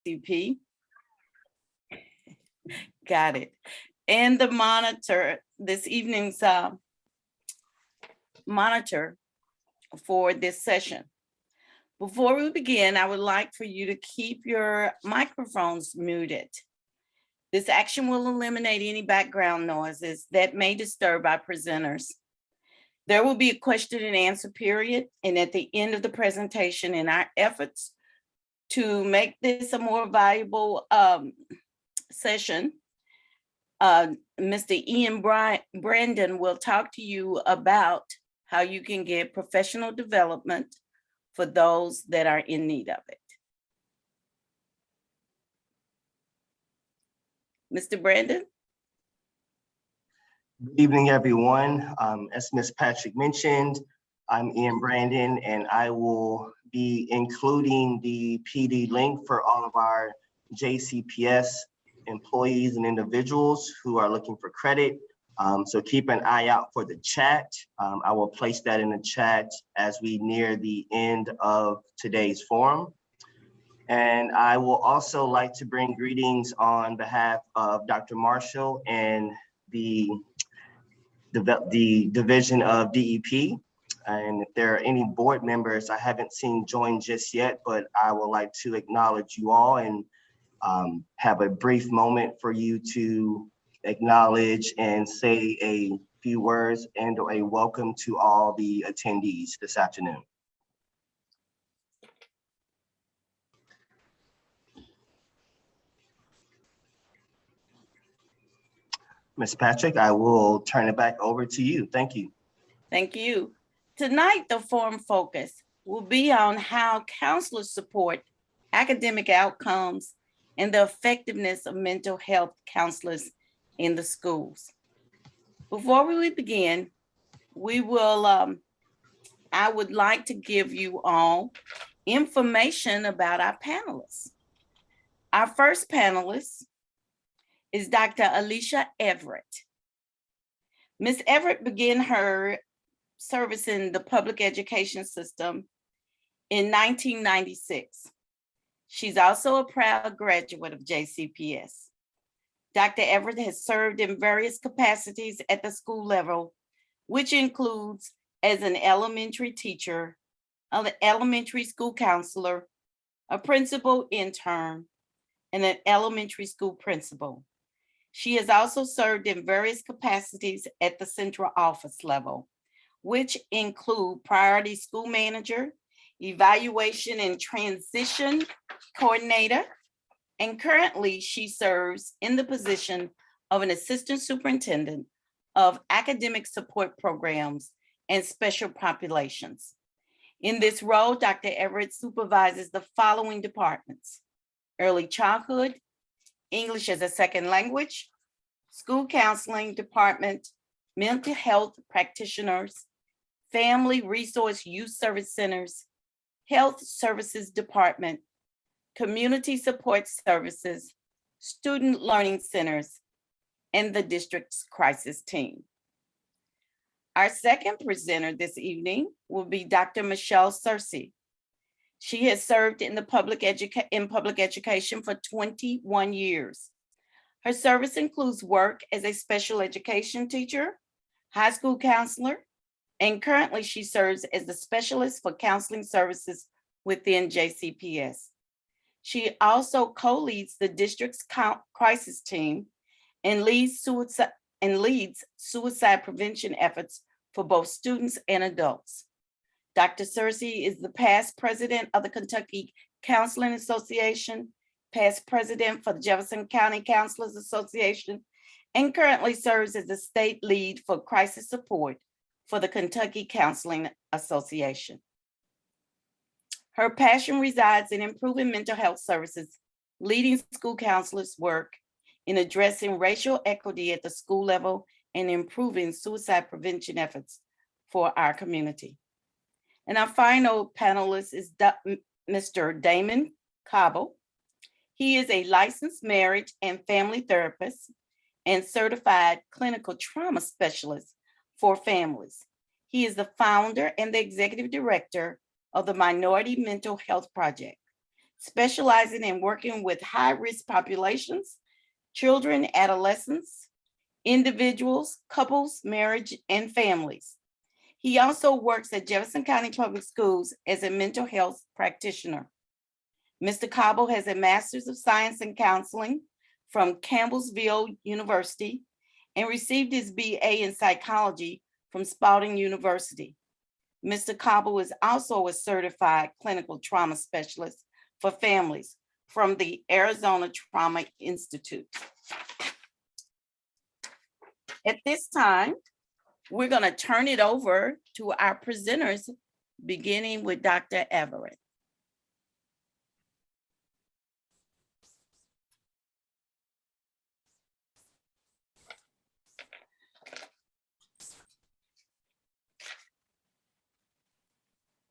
NAACP. Got it. And the monitor, this evening's monitor for this session. Before we begin, I would like for you to keep your microphones muted. This action will eliminate any background noises that may disturb our presenters. There will be a question and answer period, and at the end of the presentation, in our efforts to make this a more valuable session, Mr. Ian Brandon will talk to you about how you can get professional development for those that are in need of it. Mr. Brandon? Good evening, everyone. As Ms. Patrick mentioned, I'm Ian Brandon, and I will be including the PD link for all of our JCPS employees and individuals who are looking for credit. So keep an eye out for the chat. I will place that in the chat as we near the end of today's forum. And I will also like to bring greetings on behalf of Dr. Marshall and the division of DEP. And if there are any board members I haven't seen join just yet, but I would like to acknowledge you all and have a brief moment for you to acknowledge and say a few words and or a welcome to all the attendees this afternoon. Ms. Patrick, I will turn it back over to you. Thank you. Thank you. Tonight, the forum focus will be on how counselors support academic outcomes and the effectiveness of mental health counselors in the schools. Before we begin, I would like to give you all information about our panelists. Our first panelist is Dr. Alicia Everett. Ms. Everett began her service in the public education system in 1996. She's also a proud graduate of JCPS. Dr. Everett has served in various capacities at the school level, which includes as an elementary teacher, an elementary school counselor, a principal intern, and an elementary school principal. She has also served in various capacities at the central office level, which include priority school manager, evaluation and transition coordinator, and currently she serves in the position of an assistant superintendent of academic support programs and special populations. In this role, Dr. Everett supervises the following departments: early childhood, English as a second language, school counseling department, mental health practitioners, family resource youth service centers, health services department, community support services, student learning centers, and the district's crisis team. Our second presenter this evening will be Dr. Michelle Searcy. She has served in the public education for 21 years. Her service includes work as a special education teacher, high school counselor, and currently she serves as the specialist for counseling services within JCPS. She also co-leads the district's crisis team and leads suicide prevention efforts for both students and adults. Dr. Searcy is the past president of the Kentucky Counseling Association, past president for the Jefferson County Counselors Association, and currently serves as the state lead for crisis support for the Kentucky Counseling Association. Her passion resides in improving mental health services, leading school counselors' work in addressing racial equity at the school level and improving suicide prevention efforts for our community. And our final panelist is Mr. Damon Cobble. He is a licensed marriage and family therapist and certified clinical trauma specialist for families. He is the founder and the executive director of the Minority Mental Health Project. specializing in working with high-risk populations, children, adolescents, individuals, couples, marriage, and families. He also works at Jefferson County Public Schools as a mental health practitioner. Mr. Cobble has a Master's of Science in Counseling from Campbellsville University and received his BA in Psychology from Spalding University. Mr. Cobble is also a certified clinical trauma specialist for families from the Arizona Trauma Institute. At this time, we're going to turn it over to our presenters, beginning with Dr. Everett.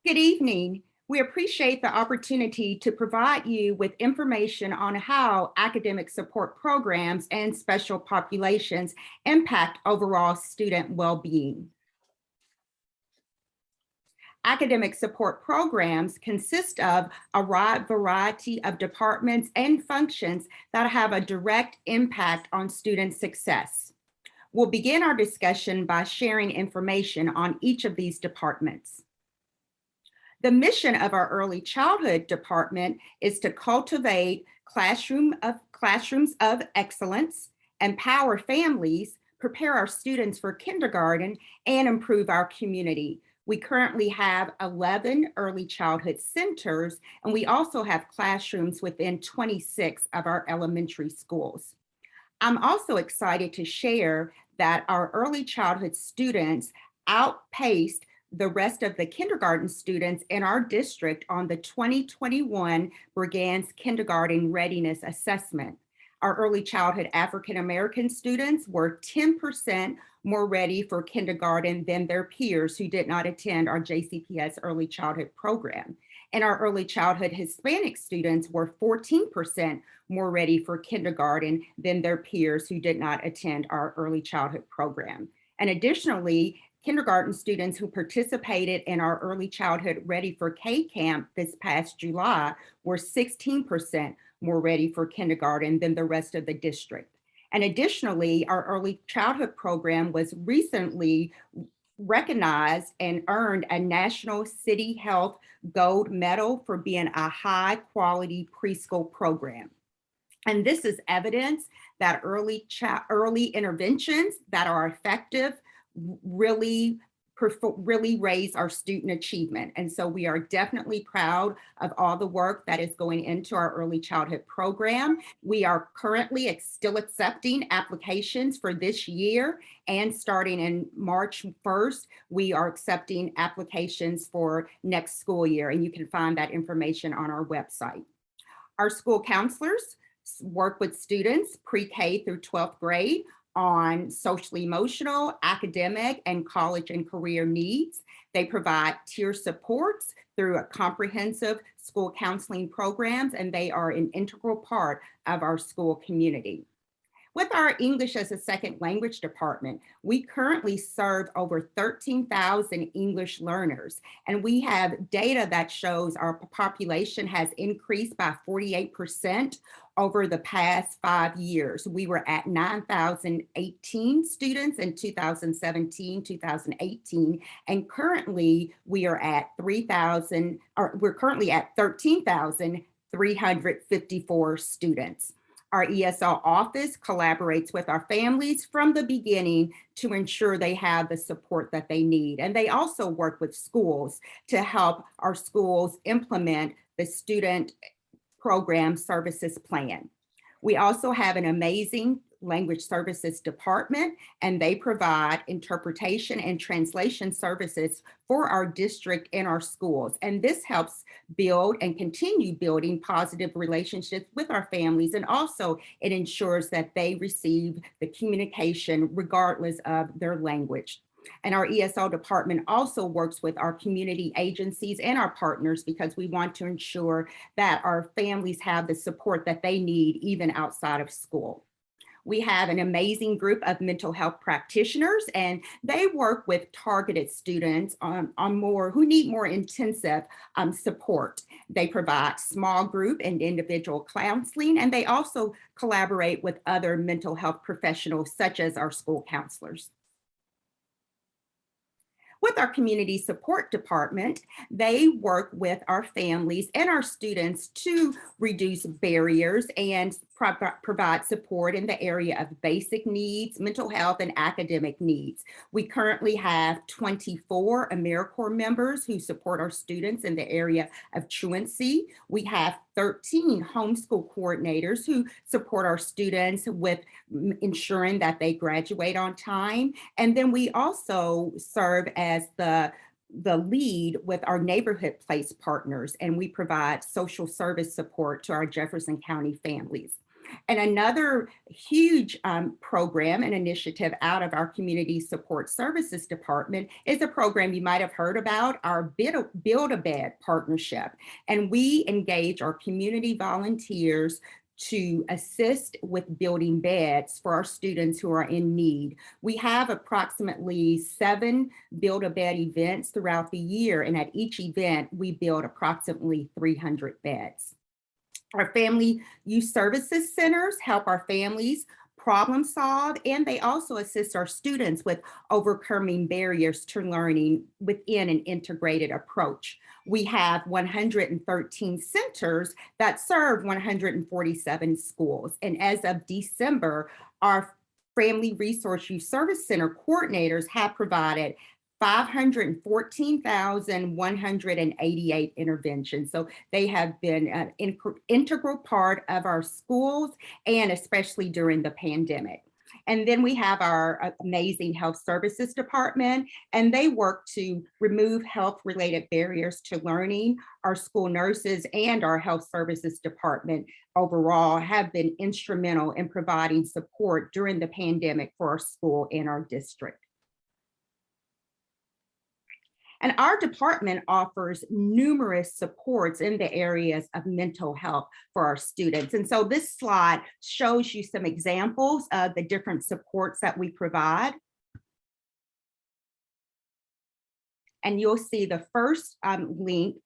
Good evening. We appreciate the opportunity to provide you with information on how academic support programs and special populations impact overall student well-being. Academic support programs consist of a wide variety of departments and functions that have a direct impact on student success. We'll begin our discussion by sharing information on each of these departments. The mission of our early childhood department is to cultivate classrooms of excellence, empower families, prepare our students for kindergarten, and improve our community. We currently have 11 early childhood centers, and we also have classrooms within 26 of our elementary schools. I'm also excited to share that our early childhood students outpaced the rest of the kindergarten students in our district on the 2021 Brigance Kindergarten Readiness Assessment. Our early childhood African American students were 10% more ready for kindergarten than their peers who did not attend our JCPS early childhood program. And our early childhood Hispanic students were 14% more ready for kindergarten than their peers who did not attend our early childhood program. And additionally, kindergarten students who participated in our early childhood Ready for K camp this past July were 16% more ready for kindergarten than the rest of the district. And additionally, our early childhood program was recently recognized and earned a National City Health Gold Medal for being a high quality preschool program. And this is evidence that early interventions that are effective really raise our student achievement. And so we are definitely proud of all the work that is going into our early childhood program. We are currently still accepting applications for this year, and starting in March 1st, we are accepting applications for next school year, and you can find that information on our website. Our school counselors work with students pre-K through 12th grade on social emotional, academic, and college and career needs. They provide tier supports through a comprehensive school counseling programs, and they are an integral part of our school community. With our English as a second language department, we currently serve over 13,000 English learners, and we have data that shows our population has increased by 48% over the past 5 years. We were at 9,018 students in 2017, 2018, and currently we are at 13,354 students. Our ESL office collaborates with our families from the beginning to ensure they have the support that they need. And they also work with schools to help our schools implement the student program services plan. We also have an amazing language services department, and they provide interpretation and translation services for our district and our schools. And this helps build and continue building positive relationships with our families. And also it ensures that they receive the communication regardless of their language. And our ESL department also works with our community agencies and our partners because we want to ensure that our families have the support that they need even outside of school. We have an amazing group of mental health practitioners, and they work with targeted students on more who need more intensive support. They provide small group and individual counseling, and they also collaborate with other mental health professionals, such as our school counselors. With our community support department, they work with our families and our students to reduce barriers and provide support in the area of basic needs, mental health, and academic needs. We currently have 24 AmeriCorps members who support our students in the area of truancy. We have 13 homeschool coordinators who support our students with ensuring that they graduate on time. And then we also serve as the lead with our neighborhood place partners, and we provide social service support to our Jefferson County families. And another huge program and initiative out of our Community Support Services Department is a program you might have heard about, our Build-A-Bed partnership. And we engage our community volunteers to assist with building beds for our students who are in need. We have approximately 7 Build-A-Bed events throughout the year, and at each event, we build approximately 300 beds. Our Family Youth Services Centers help our families problem solve, and they also assist our students with overcoming barriers to learning within an integrated approach. We have 113 centers that serve 147 schools. And as of December, our Family Resource Youth Service Center coordinators have provided 514,188 interventions. So they have been an integral part of our schools, and especially during the pandemic. And then we have our amazing health services department, and they work to remove health-related barriers to learning. Our school nurses and our health services department overall have been instrumental in providing support during the pandemic for our school and our district. And our department offers numerous supports in the areas of mental health for our students. And so this slide shows you some examples of the different supports that we provide. And you'll see the first link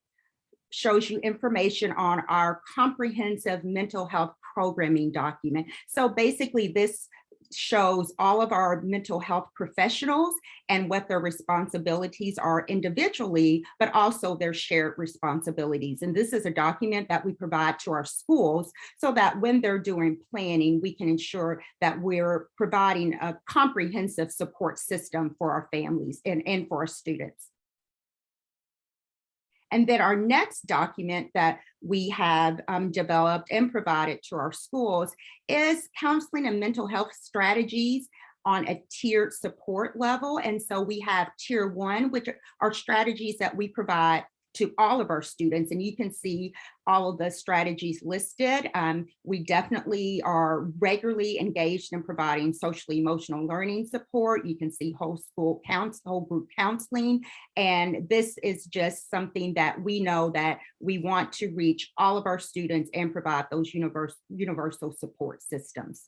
shows you information on our comprehensive mental health programming document. So basically this shows all of our mental health professionals and what their responsibilities are individually, but also their shared responsibilities. And this is a document that we provide to our schools so that when they're doing planning, we can ensure that we're providing a comprehensive support system for our families and for our students. And then our next document that we have developed and provided to our schools is counseling and mental health strategies on a tiered support level. And so we have tier 1, which are strategies that we provide to all of our students. And you can see all of the strategies listed. We definitely are regularly engaged in providing social emotional learning support. You can see whole group counseling. And this is just something that we know that we want to reach all of our students and provide those universal support systems.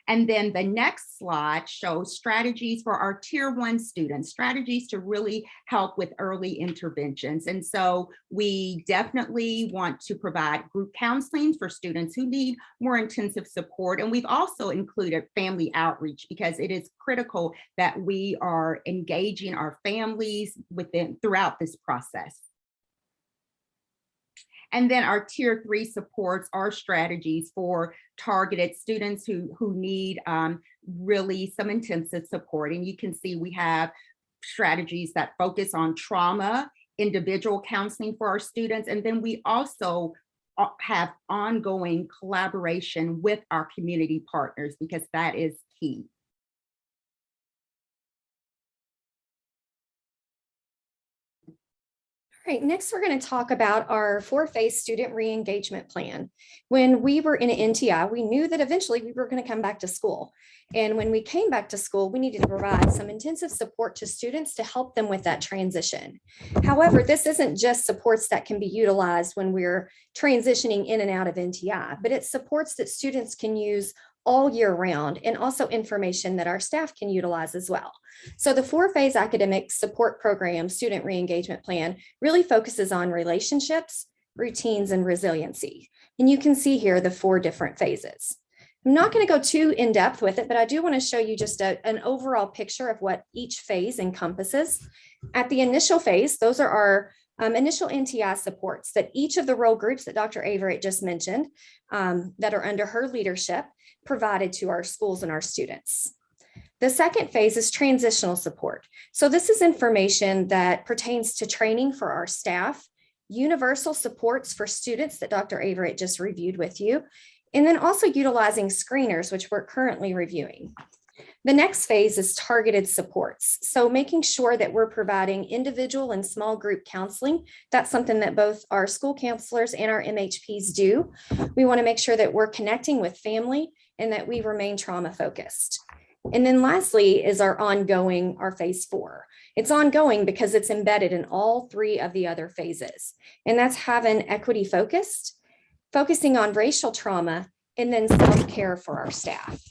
And then the next slide shows strategies for our tier 1 students, strategies to really help with early interventions. And so we definitely want to provide group counseling for students who need more intensive support. And we've also included family outreach because it is critical that we are engaging our families throughout this process. And then our tier 3 supports are strategies for targeted students who need really some intensive support. And you can see we have strategies that focus on trauma, individual counseling for our students. And then we also have ongoing collaboration with our community partners because that is key. All right, next we're going to talk about our 4-phase student re-engagement plan. When we were in an NTI, we knew that eventually we were going to come back to school. And when we came back to school, we needed to provide some intensive support to students to help them with that transition. However, this isn't just supports that can be utilized when we're transitioning in and out of NTI, but it's supports that students can use all year round, and also information that our staff can utilize as well. So the 4-phase academic support program student re-engagement plan really focuses on relationships, routines, and resiliency. And you can see here the 4 different phases. I'm not going to go too in depth with it, but I do want to show you just an overall picture of what each phase encompasses. At the initial phase, those are our initial NTI supports that each of the role groups that Dr. Averett just mentioned that are under her leadership provided to our schools and our students. The second phase is transitional support. So this is information that pertains to training for our staff, universal supports for students that Dr. Averett just reviewed with you, and then also utilizing screeners, which we're currently reviewing. The next phase is targeted supports. So making sure that we're providing individual and small group counseling. That's something that both our school counselors and our MHPs do. We want to make sure that we're connecting with family and that we remain trauma focused. And then lastly is our phase 4. It's ongoing because it's embedded in all 3 of the other phases. And that's having equity focused, focusing on racial trauma, and then self-care for our staff.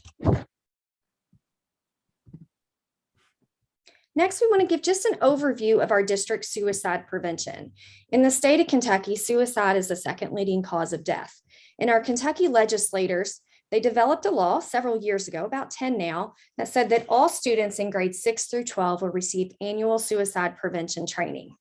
Next, we want to give just an overview of our district suicide prevention. In the state of Kentucky, suicide is the 2nd leading cause of death. And our Kentucky legislators, they developed a law several years ago, about 10 now, that said that all students in grades 6 through 12 will receive annual suicide prevention training.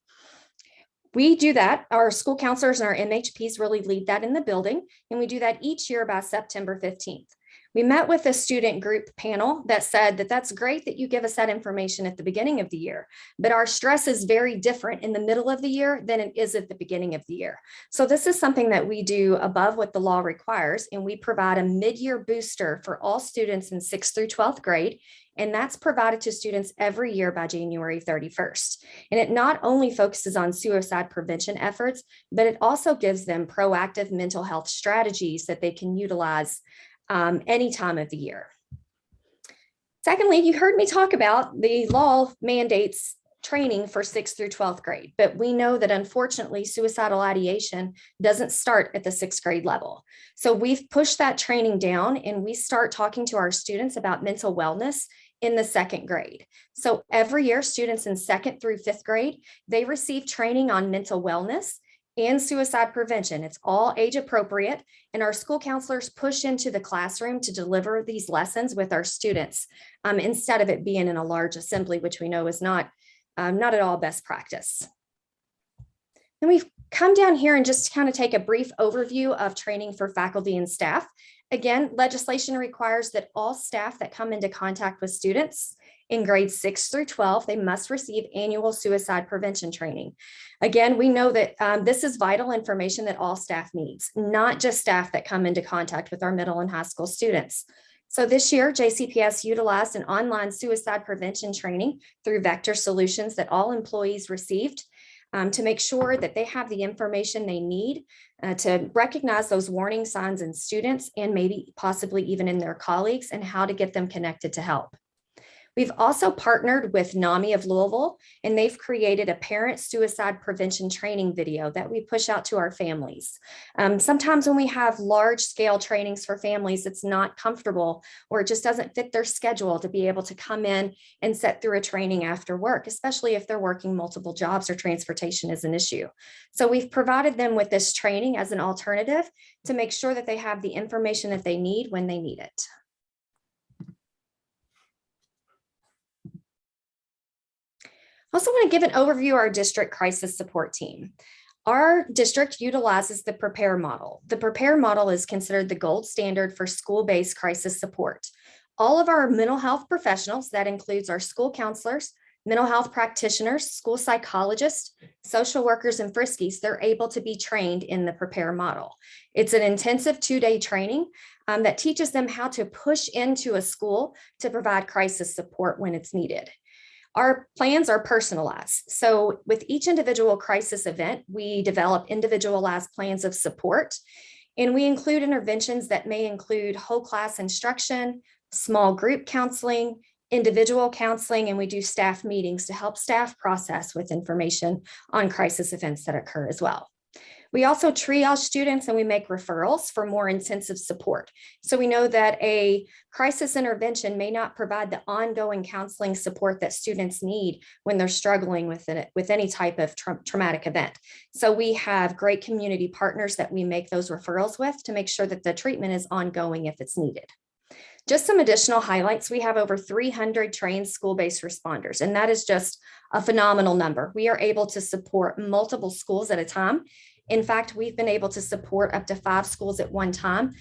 We do that. Our school counselors and our MHPs really lead that in the building, and we do that each year by September 15th. We met with a student group panel that said that that's great that you give us that information at the beginning of the year, but our stress is very different in the middle of the year than it is at the beginning of the year. So this is something that we do above what the law requires, and we provide a mid-year booster for all students in 6th through 12th grade, and that's provided to students every year by January 31st. And it not only focuses on suicide prevention efforts, but it also gives them proactive mental health strategies that they can utilize any time of the year. Secondly, you heard me talk about the law mandates training for 6th through 12th grade, but we know that unfortunately suicidal ideation doesn't start at the 6th grade level. So we've pushed that training down and we start talking to our students about mental wellness in the 2nd grade. So every year, students in 2nd through 5th grade, they receive training on mental wellness and suicide prevention. It's all age appropriate, and our school counselors push into the classroom to deliver these lessons with our students instead of it being in a large assembly, which we know is not at all best practice. Then we've come down here and just kind of take a brief overview of training for faculty and staff. Again, legislation requires that all staff that come into contact with students in grades 6 through 12, they must receive annual suicide prevention training. Again, we know that this is vital information that all staff needs, not just staff that come into contact with our middle and high school students. So this year, JCPS utilized an online suicide prevention training through Vector Solutions that all employees received to make sure that they have the information they need to recognize those warning signs in students and maybe possibly even in their colleagues and how to get them connected to help. We've also partnered with NAMI of Louisville, and they've created a parent suicide prevention training video that we push out to our families. Sometimes when we have large scale trainings for families, it's not comfortable or it just doesn't fit their schedule to be able to come in and sit through a training after work, especially if they're working multiple jobs or transportation is an issue. So we've provided them with this training as an alternative to make sure that they have the information that they need when they need it. I also want to give an overview of our district crisis support team. Our district utilizes the PREPARE model. The PREPARE model is considered the gold standard for school-based crisis support. All of our mental health professionals, that includes our school counselors, mental health practitioners, school psychologists, social workers, and Friskies, they're able to be trained in the PREPARE model. It's an intensive 2-day training that teaches them how to push into a school to provide crisis support when it's needed. Our plans are personalized. So with each individual crisis event, we develop individualized plans of support, and we include interventions that may include whole class instruction, small group counseling, individual counseling, and we do staff meetings to help staff process with information on crisis events that occur as well. We also triage students and we make referrals for more intensive support. So we know that a crisis intervention may not provide the ongoing counseling support that students need when they're struggling with any type of traumatic event. So we have great community partners that we make those referrals with to make sure that the treatment is ongoing if it's needed. Just some additional highlights. We have over 300 trained school-based responders, and that is just a phenomenal number. We are able to support multiple schools at a time. In fact, we've been able to support up to 5 schools at one time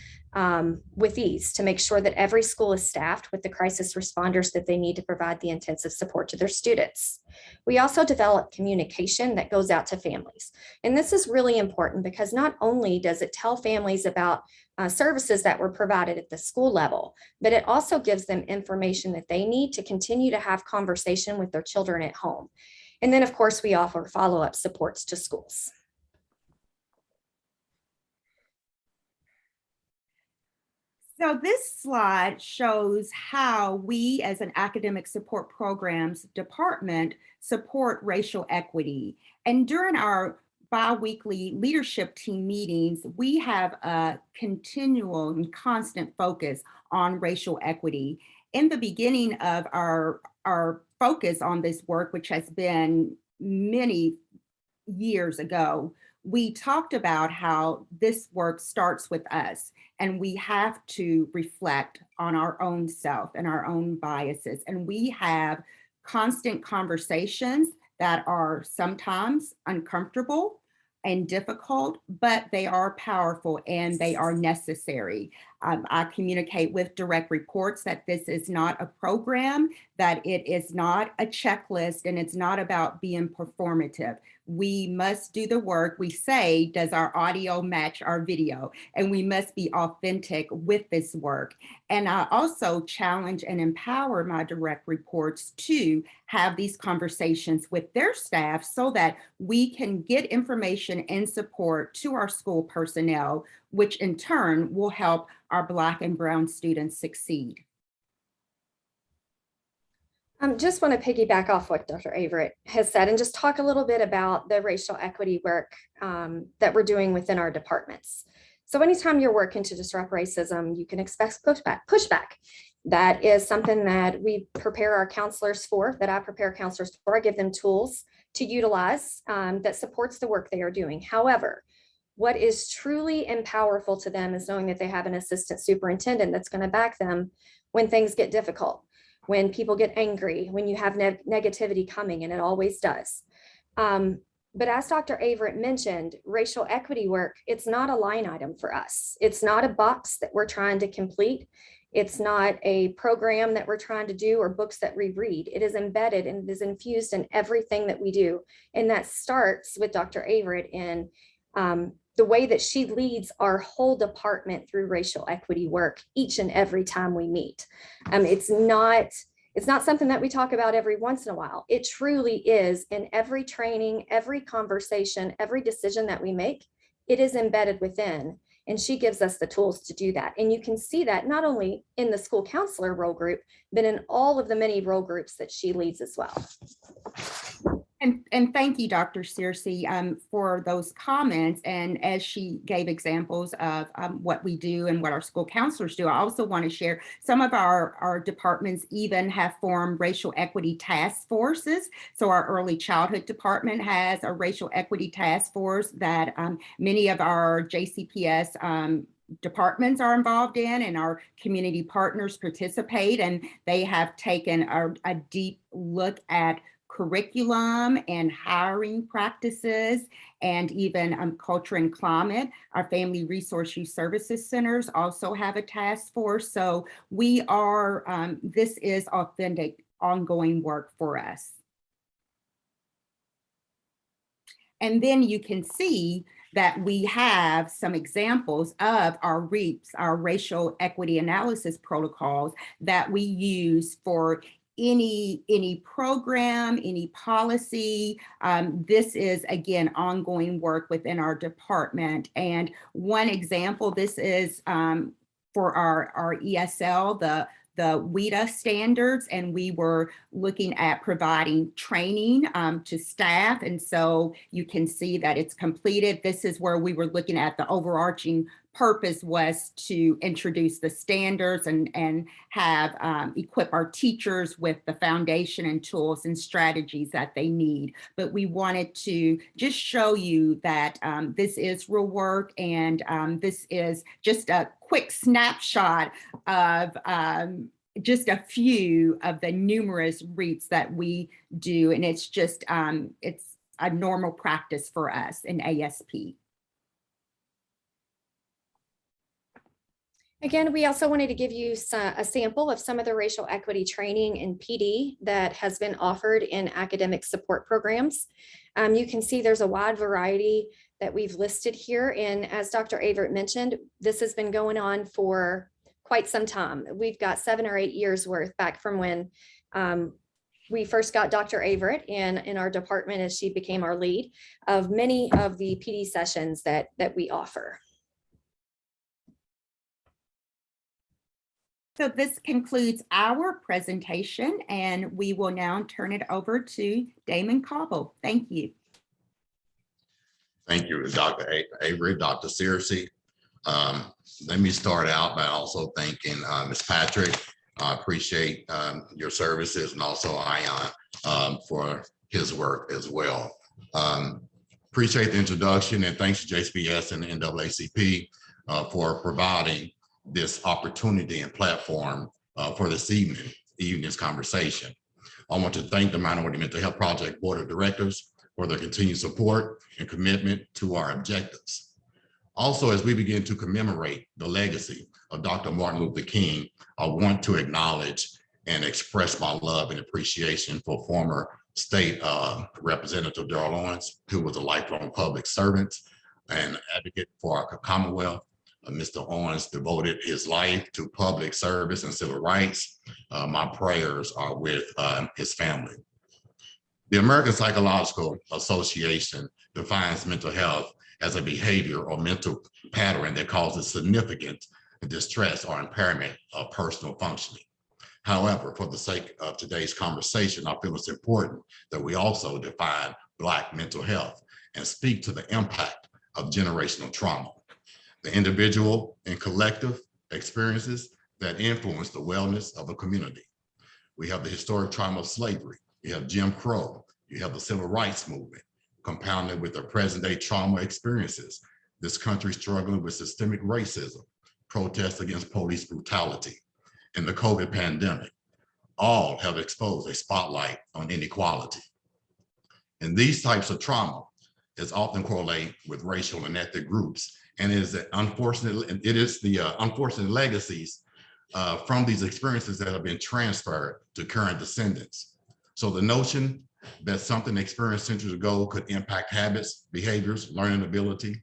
with ease to make sure that every school is staffed with the crisis responders that they need to provide the intensive support to their students. We also develop communication that goes out to families. And this is really important because not only does it tell families about services that were provided at the school level, but it also gives them information that they need to continue to have conversation with their children at home. And then, of course, we offer follow-up supports to schools. So this slide shows how we as an academic support programs department support racial equity. And during our bi-weekly leadership team meetings, we have a continual and constant focus on racial equity. In the beginning of our focus on this work, which has been many years ago, we talked about how this work starts with us and we have to reflect on our own self and our own biases. And we have constant conversations that are sometimes uncomfortable and difficult, but they are powerful and they are necessary. I communicate with direct reports that this is not a program, that it is not a checklist, and it's not about being performative. We must do the work. We say, does our audio match our video? And we must be authentic with this work. And I also challenge and empower my direct reports to have these conversations with their staff so that we can get information and support to our school personnel, which in turn will help our Black and Brown students succeed. I just want to piggyback off what Dr. Averett has said and just talk a little bit about the racial equity work that we're doing within our departments. So anytime you're working to disrupt racism, you can expect pushback. That is something that we prepare our counselors for, that I prepare counselors for. I give them tools to utilize that supports the work they are doing. However, what is truly and powerful to them is knowing that they have an assistant superintendent that's going to back them when things get difficult, when people get angry, when you have negativity coming, and it always does. But as Dr. Averett mentioned, racial equity work, it's not a line item for us. It's not a box that we're trying to complete. It's not a program that we're trying to do or books that we read. It is embedded and it is infused in everything that we do. And that starts with Dr. Averett in the way that she leads our whole department through racial equity work each and every time we meet. It's not something that we talk about every once in a while. It truly is in every training, every conversation, every decision that we make, it is embedded within. And she gives us the tools to do that. And you can see that not only in the school counselor role group, but in all of the many role groups that she leads as well. And thank you, Dr. Searcy, for those comments. And as she gave examples of what we do and what our school counselors do, I also want to share some of our departments even have formed racial equity task forces. So our early childhood department has a racial equity task force that many of our JCPS departments are involved in, and our community partners participate, and they have taken a deep look at curriculum and hiring practices, and even culture and climate. Our Family Resource Youth Services Centers also have a task force. So we are, this is authentic, ongoing work for us. And then you can see that we have some examples of our REAPs, our racial equity analysis protocols that we use for any program, any policy. This is, again, ongoing work within our department. And one example, this is for our ESL, the WIDA standards, and we were looking at providing training to staff. And so you can see that it's completed. This is where we were looking at the overarching purpose was to introduce the standards and have equip our teachers with the foundation and tools and strategies that they need. But we wanted to just show you that this is real work, and this is just a quick snapshot of just a few of the numerous REITs that we do. And it's just, it's a normal practice for us in ASP. Again, we also wanted to give you a sample of some of the racial equity training in PD that has been offered in academic support programs. You can see there's a wide variety that we've listed here. And as Dr. Averitt mentioned, this has been going on for quite some time. We've got 7 or 8 years worth back from when we first got Dr. Averitt in our department as she became our lead of many of the PD sessions that we offer. So this concludes our presentation, and we will now turn it over to Damon Cobble. Thank you. Thank you, Dr. Avery, Dr. Searcy. Let me start out by also thanking Ms. Patrick. I appreciate your services, and also Ion for his work as well. Appreciate the introduction, and thanks to JCPS and the NAACP for providing this opportunity and platform for this evening's conversation. I want to thank the Minority Mental Health Project Board of Directors for their continued support and commitment to our objectives. Also, as we begin to commemorate the legacy of Dr. Martin Luther King, I want to acknowledge and express my love and appreciation for former State Representative Darrell Owens, who was a lifelong public servant and advocate for our Commonwealth. Mr. Owens devoted his life to public service and civil rights. My prayers are with his family. The American Psychological Association defines mental health as a behavior or mental pattern that causes significant distress or impairment of personal functioning. However, for the sake of today's conversation, I feel it's important that we also define Black mental health and speak to the impact of generational trauma, the individual and collective experiences that influence the wellness of a community. We have the historic trauma of slavery. You have Jim Crow. You have the civil rights movement, compounded with the present day trauma experiences. This country struggling with systemic racism, protests against police brutality, and the COVID pandemic. All have exposed a spotlight on inequality. And these types of trauma is often correlated with racial and ethnic groups, and it is the unfortunate legacies from these experiences that have been transferred to current descendants. So the notion that something experienced centuries ago could impact habits, behaviors, learning ability,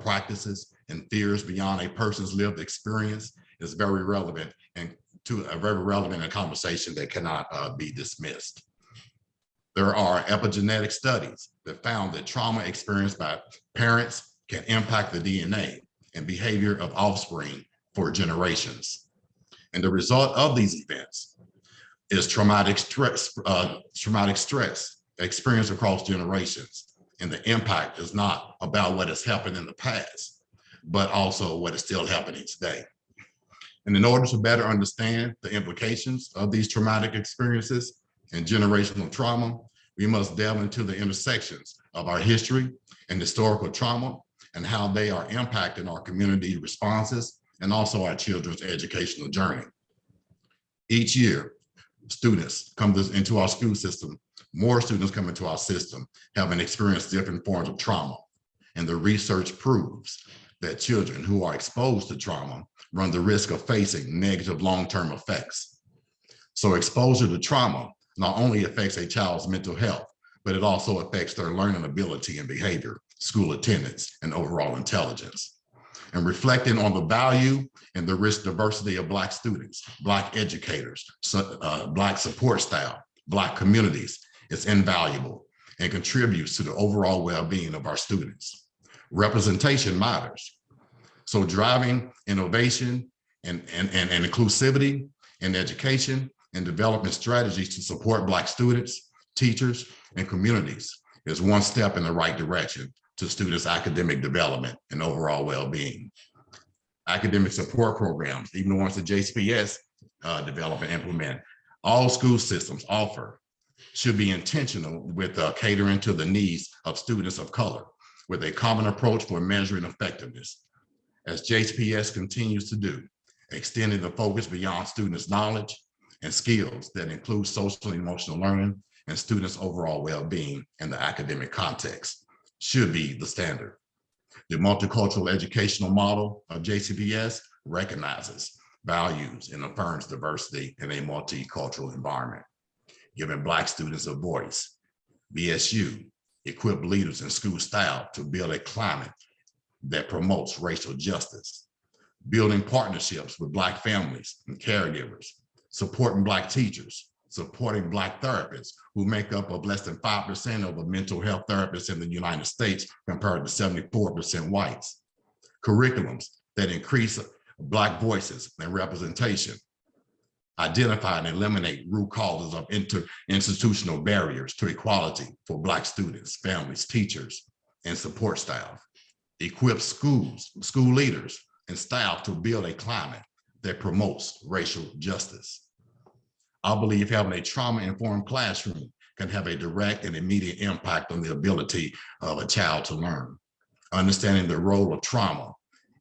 practices, and fears beyond a person's lived experience is very relevant, and very relevant in a conversation that cannot be dismissed. There are epigenetic studies that found that trauma experienced by parents can impact the DNA and behavior of offspring for generations. And the result of these events is traumatic stress experienced across generations. And the impact is not about what has happened in the past, but also what is still happening today. And in order to better understand the implications of these traumatic experiences and generational trauma, we must delve into the intersections of our history and historical trauma and how they are impacting our community responses and also our children's educational journey. Each year, students come into our school system, more students come into our system having experienced different forms of trauma. And the research proves that children who are exposed to trauma run the risk of facing negative long-term effects. So exposure to trauma not only affects a child's mental health, but it also affects their learning ability and behavior, school attendance, and overall intelligence. and reflecting on the value and the rich diversity of Black students, Black educators, Black support staff, Black communities is invaluable and contributes to the overall well-being of our students. Representation matters. So driving innovation and inclusivity in education and development strategies to support Black students, teachers, and communities is one step in the right direction to students' academic development and overall well-being. Academic support programs, even the ones that JCPS develop and implement, all school systems offer, should be intentional with catering to the needs of students of color with a common approach for measuring effectiveness. As JCPS continues to do, extending the focus beyond students' knowledge and skills that include social and emotional learning and students' overall well-being in the academic context should be the standard. The multicultural educational model of JCPS recognizes, values, and affirms diversity in a multicultural environment, giving Black students a voice. BSU equip leaders and school staff to build a climate that promotes racial justice, building partnerships with Black families and caregivers, supporting Black teachers, supporting Black therapists who make up of less than 5% of the mental health therapists in the United States compared to 74% whites, curriculums that increase Black voices and representation, identify and eliminate root causes of institutional barriers to equality for Black students, families, teachers, and support staff, equip schools, school leaders, and staff to build a climate that promotes racial justice. I believe having a trauma-informed classroom can have a direct and immediate impact on the ability of a child to learn. Understanding the role of trauma,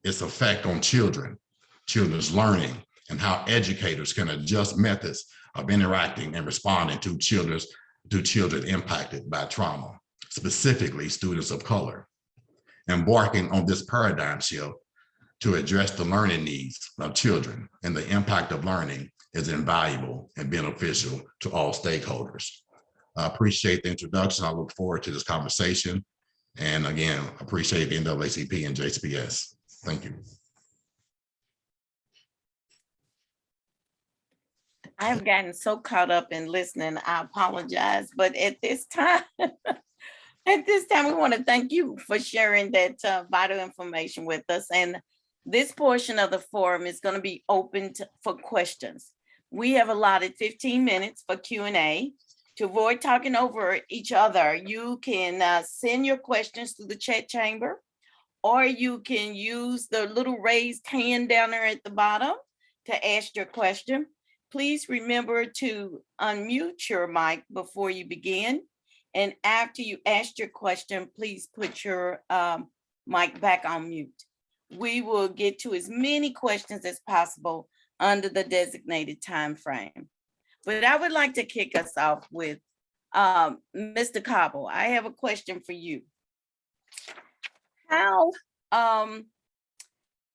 its effect on children's learning, and how educators can adjust methods of interacting and responding to children impacted by trauma, specifically students of color. Embarking on this paradigm shift to address the learning needs of children and the impact of learning is invaluable and beneficial to all stakeholders. I appreciate the introduction. I look forward to this conversation. And again, appreciate the NAACP and JCPS. Thank you. I've gotten so caught up in listening, I apologize, but at this time, we want to thank you for sharing that vital information with us. And this portion of the forum is going to be open for questions. We have allotted 15 minutes for Q&A. To avoid talking over each other, you can send your questions to the chat chamber, or you can use the little raised hand down there at the bottom to ask your question. Please remember to unmute your mic before you begin. And after you ask your question, please put your mic back on mute. We will get to as many questions as possible under the designated time frame. But I would like to kick us off with Mr. Cobble. I have a question for you.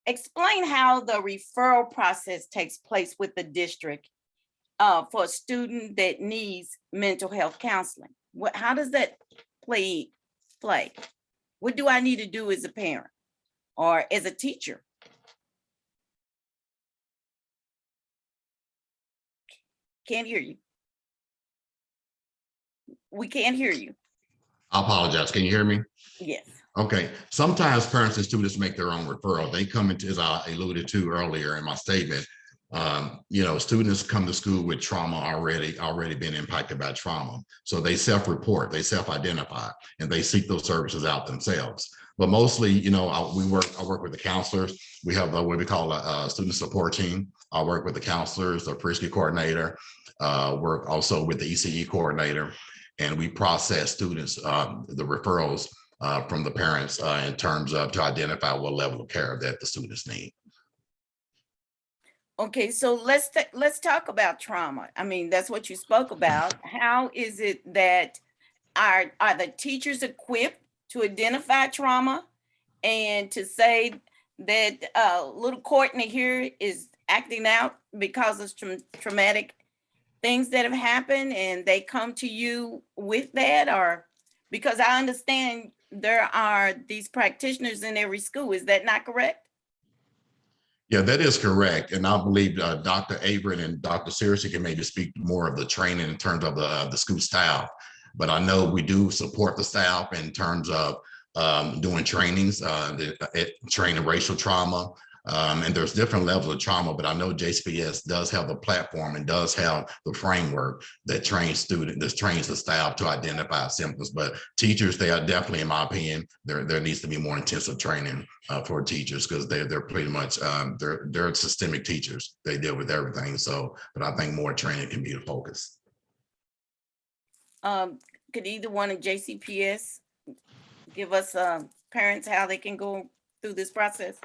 Explain how the referral process takes place with the district for a student that needs mental health counseling. How does that play? What do I need to do as a parent or as a teacher? Can't hear you. We can't hear you. I apologize. Can you hear me? Yes. Okay. Sometimes parents and students make their own referral. They come into, as I alluded to earlier in my statement, students come to school with trauma already been impacted by trauma. So they self-report, they self-identify, and they seek those services out themselves. But mostly, I work with the counselors. We have what we call a student support team. I work with the counselors, the pre-screen coordinator, work also with the ECE coordinator, and we process students, the referrals from the parents in terms of to identify what level of care that the students need. Okay, so let's talk about trauma. I mean, that's what you spoke about. How is it that are the teachers equipped to identify trauma and to say that little Courtney here is acting out because of traumatic things that have happened, and they come to you with that? Or because I understand there are these practitioners in every school, is that not correct? Yeah, that is correct. And I believe Dr. Averett and Dr. Searcy can maybe speak more of the training in terms of the school staff. But I know we do support the staff in terms of doing trainings, training racial trauma. And there's different levels of trauma, but I know JCPS does have the platform and does have the framework that trains students, that trains the staff to identify symptoms. But teachers, they are definitely, in my opinion, there needs to be more intensive training for teachers, because they're pretty much they're systemic teachers. They deal with everything. So, but I think more training can be the focus. Could either one of JCPS give us parents how they can go through this process?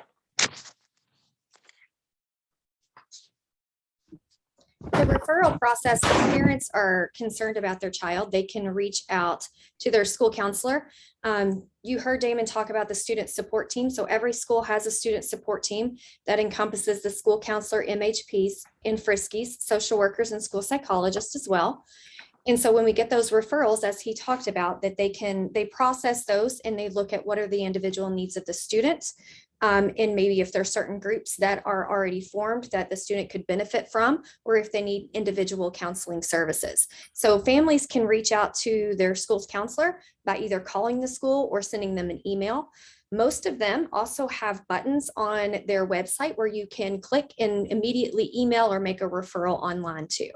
The referral process, if parents are concerned about their child, they can reach out to their school counselor. You heard Damon talk about the student support team. So every school has a student support team that encompasses the school counselor, MHPs, and Friskies, social workers, and school psychologists as well. And so when we get those referrals, as he talked about, that they process those and they look at what are the individual needs of the student. And maybe if there's certain groups that are already formed that the student could benefit from, or if they need individual counseling services. So families can reach out to their school's counselor by either calling the school or sending them an email. Most of them also have buttons on their website where you can click and immediately email or make a referral online too.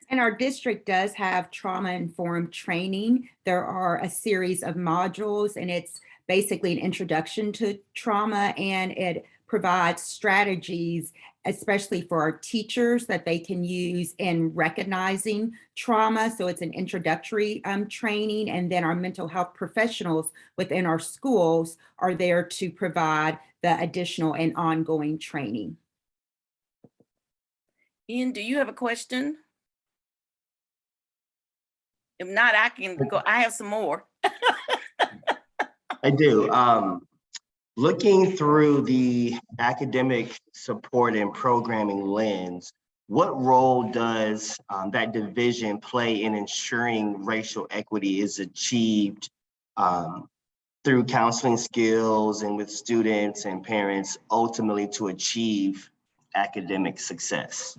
And our district does have trauma-informed training. There are a series of modules, and it's basically an introduction to trauma, and it provides strategies, especially for our teachers, that they can use in recognizing trauma. So it's an introductory training, and then our mental health professionals within our schools are there to provide the additional and ongoing training. Ian, do you have a question? If not, I can go. I have some more. I do. Looking through the academic support and programming lens, what role does that division play in ensuring racial equity is achieved through counseling skills and with students and parents, ultimately to achieve academic success?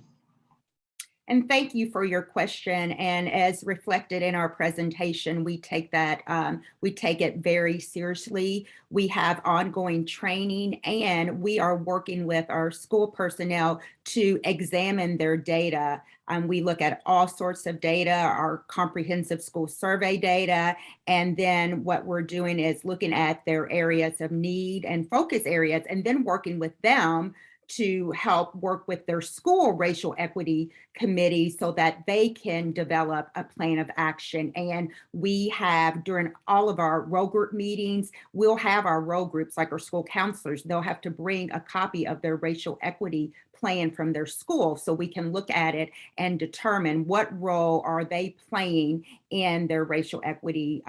And thank you for your question. And as reflected in our presentation, we take it very seriously. We have ongoing training, and we are working with our school personnel to examine their data. We look at all sorts of data, our comprehensive school survey data, and then what we're doing is looking at their areas of need and focus areas, and then working with them to help work with their school racial equity committee so that they can develop a plan of action. And we have, during all of our row group meetings, we'll have our row groups, like our school counselors, they'll have to bring a copy of their racial equity plan from their school so we can look at it and determine what role are they playing in their racial equity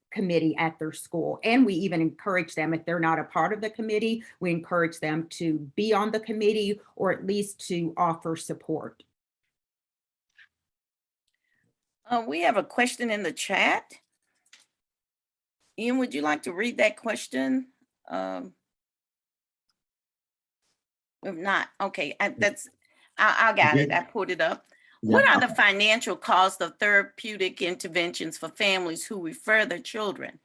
committee at their school. And we even encourage them, if they're not a part of the committee, we encourage them to be on the committee or at least to offer support. We have a question in the chat. Ian, would you like to read that question? If not, okay, I got it. I pulled it up. What are the financial costs of therapeutic interventions for families who refer their children?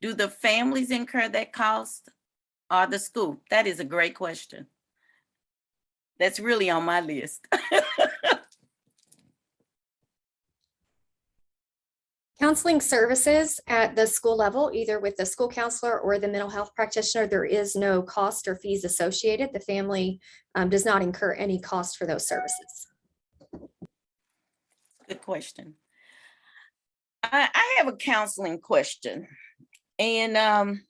Do the families incur that cost or the school? That is a great question. That's really on my list. Counseling services at the school level, either with the school counselor or the mental health practitioner, there is no cost or fees associated. The family does not incur any cost for those services. Good question. I have a counseling question. And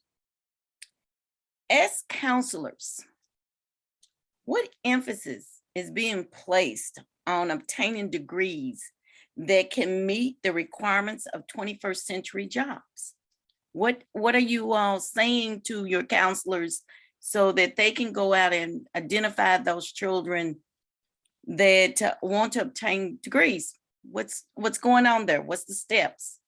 as counselors, what emphasis is being placed on obtaining degrees that can meet the requirements of 21st century jobs? What are you all saying to your counselors so that they can go out and identify those children that want to obtain degrees? What's going on there? What's the steps?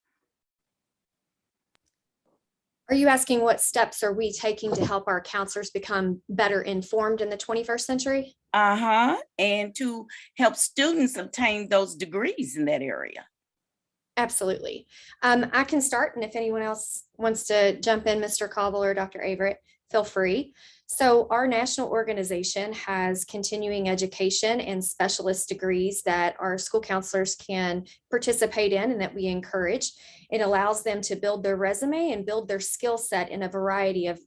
Are you asking what steps are we taking to help our counselors become better informed in the 21st century? And to help students obtain those degrees in that area. Absolutely. I can start, and if anyone else wants to jump in, Mr. Cobble or Dr. Averett, feel free. So our national organization has continuing education and specialist degrees that our school counselors can participate in and that we encourage. It allows them to build their resume and build their skill set in a variety of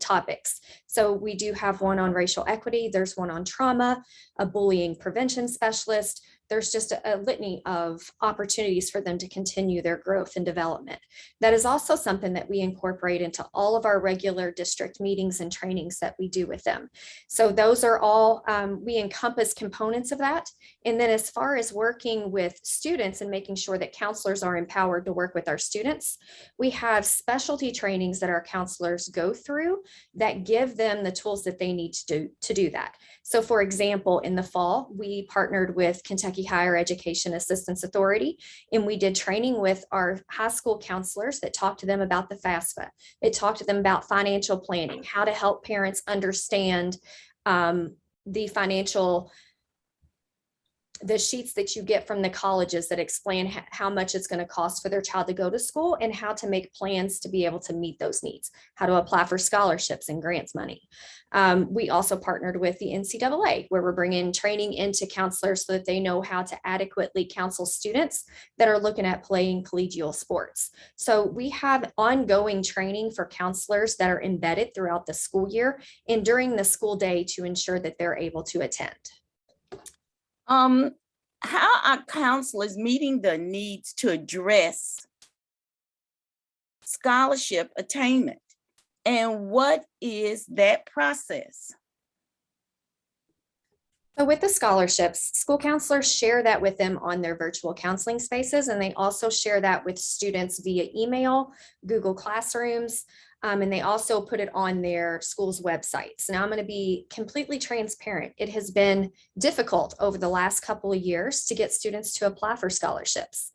topics. So we do have one on racial equity. There's one on trauma, a bullying prevention specialist. There's just a litany of opportunities for them to continue their growth and development. That is also something that we incorporate into all of our regular district meetings and trainings that we do with them. So those are all, we encompass components of that. And then as far as working with students and making sure that counselors are empowered to work with our students, we have specialty trainings that our counselors go through that give them the tools that they need to do that. So for example, in the fall, we partnered with Kentucky Higher Education Assistance Authority, and we did training with our high school counselors that talked to them about the FAFSA. It talked to them about financial planning, how to help parents understand the sheets that you get from the colleges that explain how much it's going to cost for their child to go to school and how to make plans to be able to meet those needs, how to apply for scholarships and grants money. We also partnered with the NCAA, where we're bringing training into counselors so that they know how to adequately counsel students that are looking at playing collegial sports. So we have ongoing training for counselors that are embedded throughout the school year and during the school day to ensure that they're able to attend. How are counselors meeting the needs to address scholarship attainment? And what is that process? So with the scholarships, school counselors share that with them on their virtual counseling spaces, and they also share that with students via email, Google Classrooms, and they also put it on their school's websites. Now I'm going to be completely transparent. It has been difficult over the last couple of years to get students to apply for scholarships.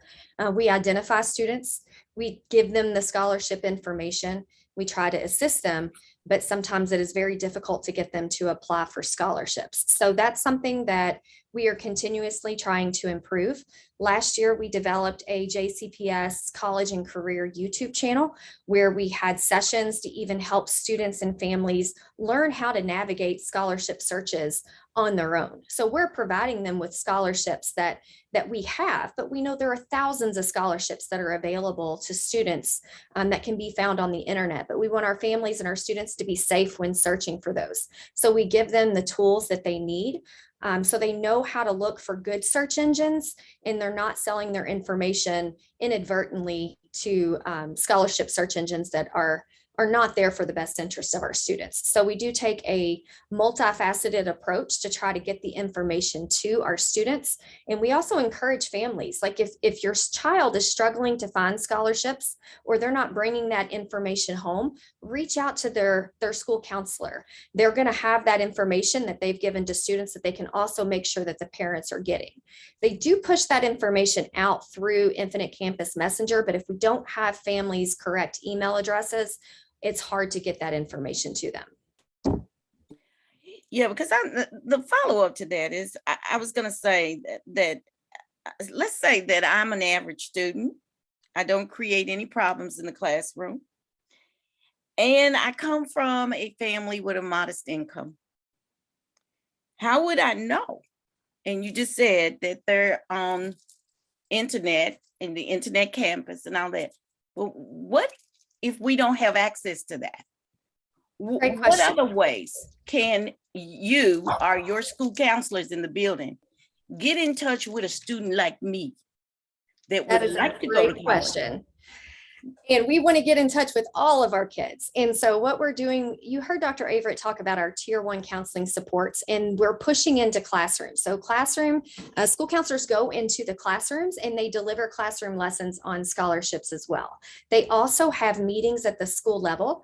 We identify students, we give them the scholarship information, we try to assist them, but sometimes it is very difficult to get them to apply for scholarships. So that's something that we are continuously trying to improve. Last year, we developed a JCPS college and career YouTube channel where we had sessions to even help students and families learn how to navigate scholarship searches on their own. So we're providing them with scholarships that we have, but we know there are thousands of scholarships that are available to students that can be found on the internet, but we want our families and our students to be safe when searching for those. So we give them the tools that they need so they know how to look for good search engines and they're not selling their information inadvertently to scholarship search engines that are not there for the best interest of our students. So we do take a multifaceted approach to try to get the information to our students. And we also encourage families, like if your child is struggling to find scholarships or they're not bringing that information home, reach out to their school counselor. They're going to have that information that they've given to students that they can also make sure that the parents are getting. They do push that information out through Infinite Campus Messenger, but if we don't have families' correct email addresses, it's hard to get that information to them. Yeah, because the follow-up to that is, I was going to say that let's say that I'm an average student. I don't create any problems in the classroom. And I come from a family with a modest income. How would I know? And you just said that they're on internet and the internet campus and all that. Well, what if we don't have access to that? Great What question. other ways can you or your school counselors in the building get in touch with a student like me that would like to go to college? Question. And we want to get in touch with all of our kids. And so what we're doing, you heard Dr. Averett talk about our tier 1 counseling supports, and we're pushing into classrooms. So school counselors go into the classrooms and they deliver classroom lessons on scholarships as well. They also have meetings at the school level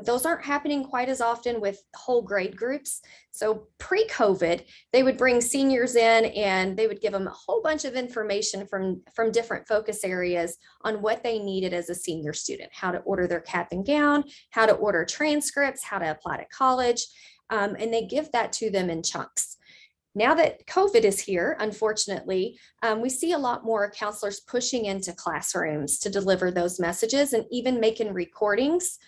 Those aren't happening quite as often with whole grade groups. So pre-COVID, they would bring seniors in and they would give them a whole bunch of information from different focus areas on what they needed as a senior student, how to order their cap and gown, how to order transcripts, how to apply to college, and they give that to them in chunks. Now that COVID is here, unfortunately, we see a lot more counselors pushing into classrooms to deliver those messages and even making recordings.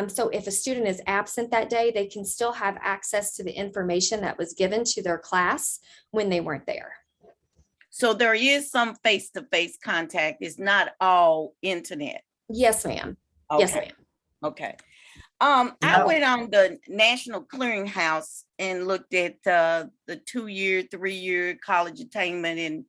So if a student is absent that day, they can still have access to the information that was given to their class when they weren't there. So there is some face-to-face contact. It's not all internet. Yes, ma'am. Okay. Yes, ma'am. Okay. I went on the National Clearinghouse and looked at the 2-year, 3-year college attainment,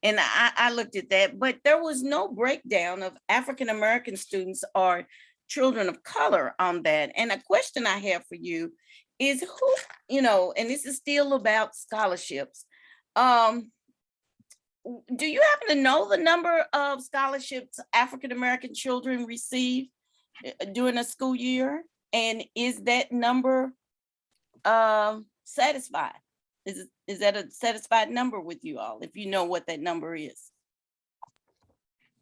and I looked at that, but there was no breakdown of African-American students or children of color on that. And a question I have for you is who, and this is still about scholarships. Do you happen to know the number of scholarships African-American children receive during a school year? And is that number satisfied? Is that a satisfied number with you all, if you know what that number is?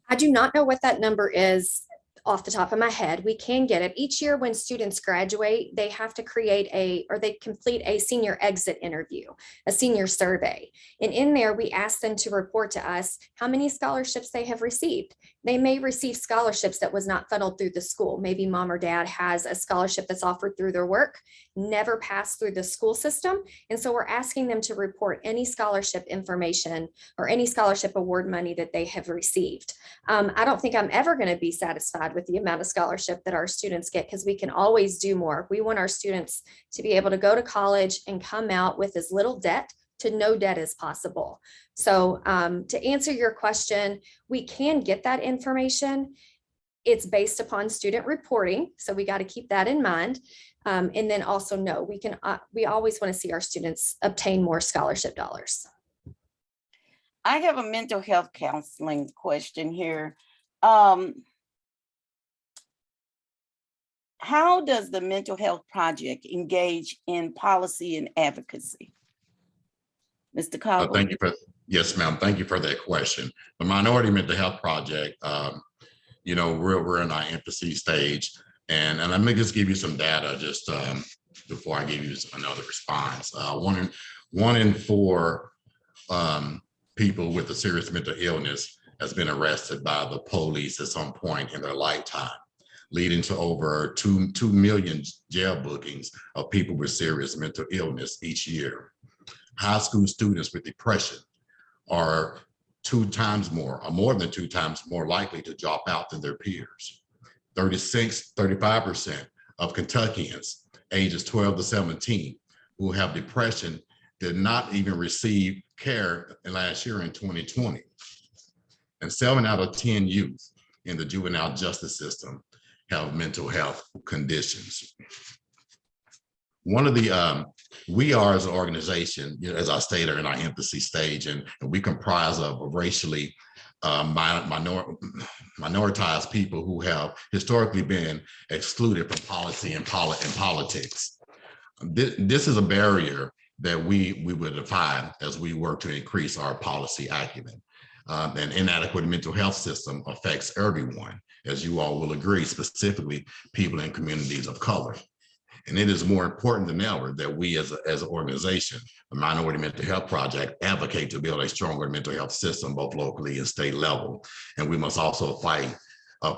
I do not know what that number is off the top of my head. We can get it. Each year when students graduate, they have to they complete a senior exit interview, a senior survey. And in there, we ask them to report to us how many scholarships they have received. They may receive scholarships that was not funneled through the school. Maybe mom or dad has a scholarship that's offered through their work, never passed through the school system. And so we're asking them to report any scholarship information or any scholarship award money that they have received. I don't think I'm ever going to be satisfied with the amount of scholarship that our students get, because we can always do more. We want our students to be able to go to college and come out with as little debt to no debt as possible. So to answer your question, we can get that information. It's based upon student reporting, so we got to keep that in mind. And then also no, we always want to see our students obtain more scholarship dollars. I have a mental health counseling question here. How does the Mental Health Project engage in policy and advocacy? Mr. Caldwell. Thank you yes, ma'am. Thank you for that question. The Minority Mental Health Project, we're in our infancy stage, and let me just give you some data just before I give you another response. One in 4 people with a serious mental illness has been arrested by the police at some point in their lifetime, leading to over 2 million jail bookings of people with serious mental illness each year. High school students with depression are 2 times more, or more than 2 times more likely to drop out than their peers. 35% of Kentuckians ages 12 to 17 who have depression did not even receive care last year in 2020. And 7 out of 10 youth in the juvenile justice system have mental health conditions. One of the, we are as an organization, as I stated, in our infancy stage, and we comprise of racially minoritized people who have historically been excluded from policy and politics. This is a barrier that we would define as we work to increase our policy acumen. An inadequate mental health system affects everyone, as you all will agree, specifically people in communities of color. And it is more important than ever that we as an organization, the Minority Mental Health Project, advocate to build a stronger mental health system, both locally and state level. And we must also fight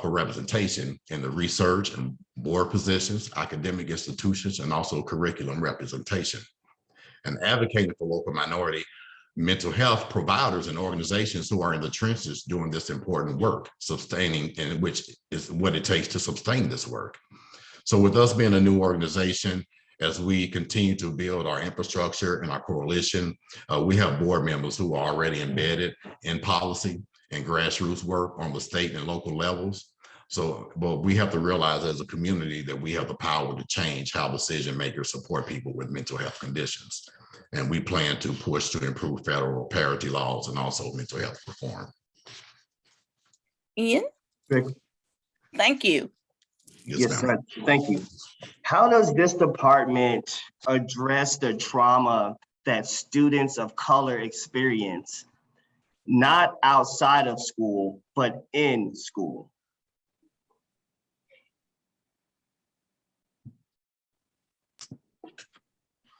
for representation in the research and board positions, academic institutions, and also curriculum representation. And advocating for local minority mental health providers and organizations who are in the trenches doing this important work, sustaining, and which is what it takes to sustain this work. So with us being a new organization, as we continue to build our infrastructure and our coalition, we have board members who are already embedded in policy and grassroots work on the state and local levels. So, but we have to realize as a community that we have the power to change how decision makers support people with mental health conditions. And we plan to push to improve federal parity laws and also mental health reform. Ian? Rick. Thank you. Yes, sir. Thank you. How does this department address the trauma that students of color experience, not outside of school, but in school?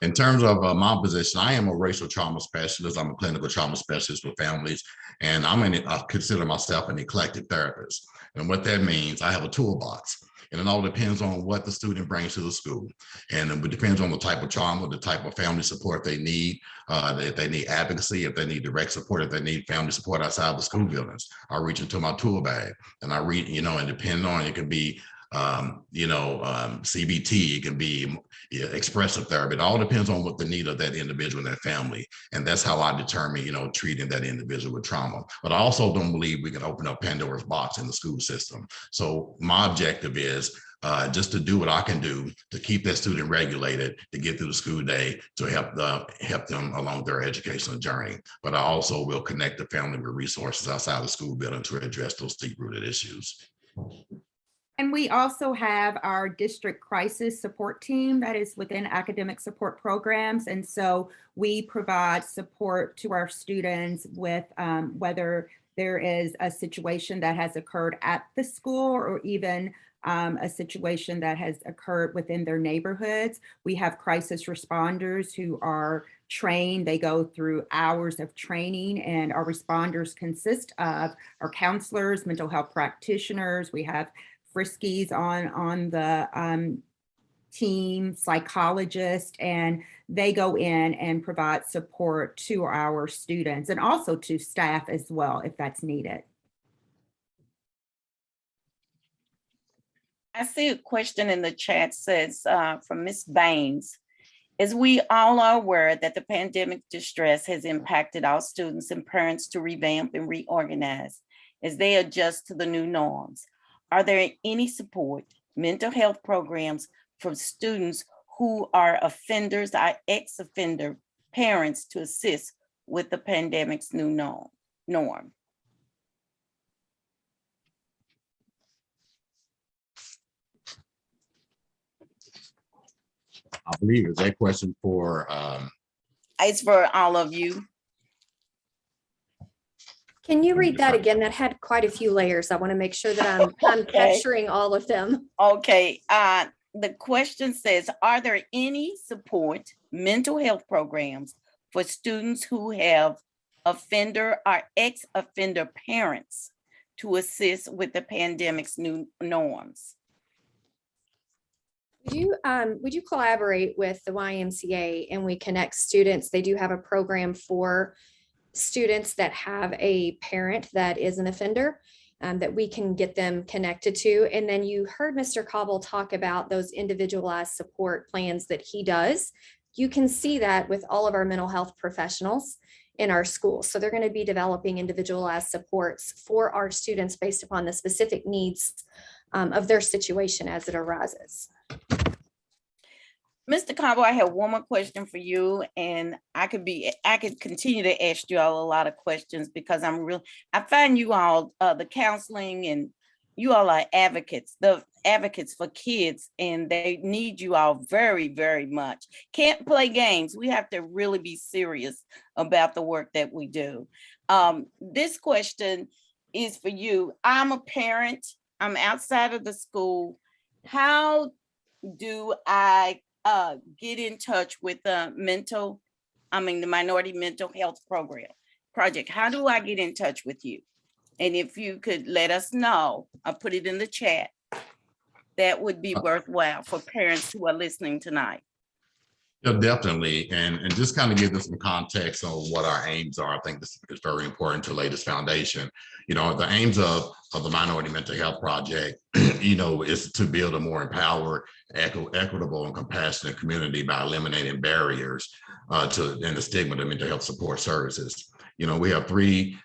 In terms of my position, I am a racial trauma specialist. I'm a clinical trauma specialist with families, and I consider myself an eclectic therapist. And what that means, I have a toolbox, and it all depends on what the student brings to the school. And it depends on the type of trauma, the type of family support they need, if they need advocacy, if they need direct support, if they need family support outside the school buildings. I reach into my tool bag and I read, and depending on, it could be CBT, it can be expressive therapy. It all depends on what the need of that individual and that family. And that's how I determine, treating that individual with trauma. But I also don't believe we can open up Pandora's box in the school system. So my objective is just to do what I can do to keep that student regulated, to get through the school day, to help them along their educational journey. But I also will connect the family with resources outside the school building to address those deep-rooted issues. And we also have our district crisis support team that is within academic support programs. And so we provide support to our students with whether there is a situation that has occurred at the school or even a situation that has occurred within their neighborhoods. We have crisis responders who are trained. They go through hours of training, and our responders consist of our counselors, mental health practitioners. We have Friskies on the team, psychologists, and they go in and provide support to our students and also to staff as well, if that's needed. I see a question in the chat says from Ms. Baines. As we all are aware that the pandemic distress has impacted our students and parents to revamp and reorganize as they adjust to the new norms. Are there any support, mental health programs for students who are offenders, or ex-offender parents to assist with the pandemic's new norm? I believe is that question for It's for all of you. Can you read that again? That had quite a few layers. I want to make sure that I'm Okay. capturing all of them. Okay, the question says, are there any support mental health programs for students who have offender or ex-offender parents to assist with the pandemic's new norms? Would you collaborate with the YMCA and we connect students? They do have a program for students that have a parent that is an offender that we can get them connected to. And then you heard Mr. Cobble talk about those individualized support plans that he does. You can see that with all of our mental health professionals in our schools. So they're going to be developing individualized supports for our students based upon the specific needs of their situation as it arises. Mr. Cabo, I have one more question for you, and I could continue to ask you all a lot of questions because I find you all, the counseling, and you all are advocates for kids, and they need you all very, very much. Can't play games. We have to really be serious about the work that we do. This question is for you. I'm a parent. I'm outside of the school. How do I get in touch with the Minority Mental Health Project? How do I get in touch with you? And if you could let us know, I'll put it in the chat. That would be worthwhile for parents who are listening tonight. Yeah, definitely. And just kind of give them some context on what our aims are. I think this is very important to lay this foundation. The aims of the Minority Mental Health Project, is to build a more empowered, equitable, and compassionate community by eliminating barriers and the stigma to mental health support services. We have three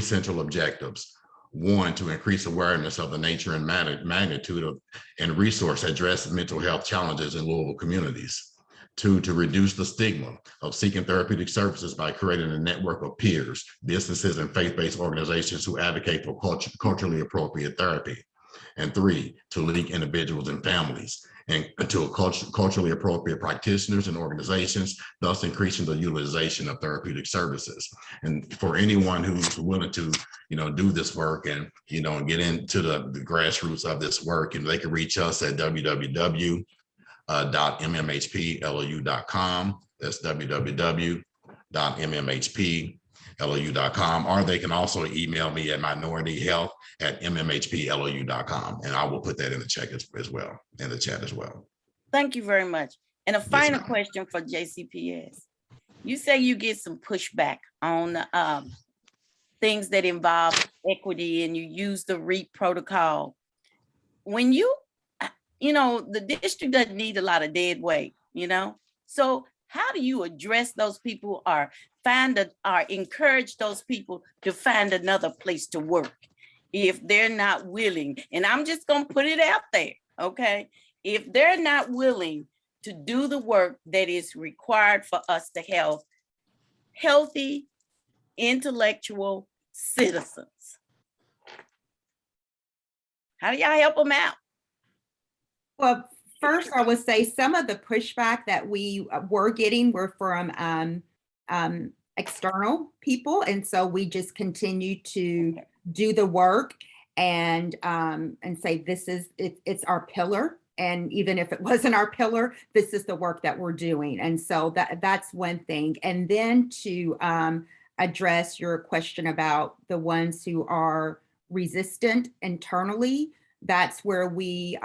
central objectives. One, to increase awareness of the nature and magnitude of and resource address mental health challenges in Louisville communities. Two, to reduce the stigma of seeking therapeutic services by creating a network of peers, businesses, and faith-based organizations who advocate for culturally appropriate therapy. And 3, to link individuals and families and to culturally appropriate practitioners and organizations, thus increasing the utilization of therapeutic services. And for anyone who's willing to, do this work and, get into the grassroots of this work, and they can reach us at www.mmhplou.com. That's www.mmhplou.com, or they can also email me at minorityhealth@mmhplou.com, and I will put that in the chat as well, Thank you very much. And a Yes, final ma'am. question for JCPS. You say you get some pushback on things that involve equity and you use the REAP protocol. When the district doesn't need a lot of dead weight, So how do you address those people or encourage those people to find another place to work if they're not willing? And I'm just going to put it out there, okay? If they're not willing to do the work that is required for us to have healthy, intellectual citizens, how do y'all help them out? Well, first, I would say some of the pushback that we were getting were from external people. And so we just continue to do the work and say, it's our pillar. And even if it wasn't our pillar, this is the work that we're doing. And so that's one thing. And then to address your question about the ones who are resistant internally, that's where we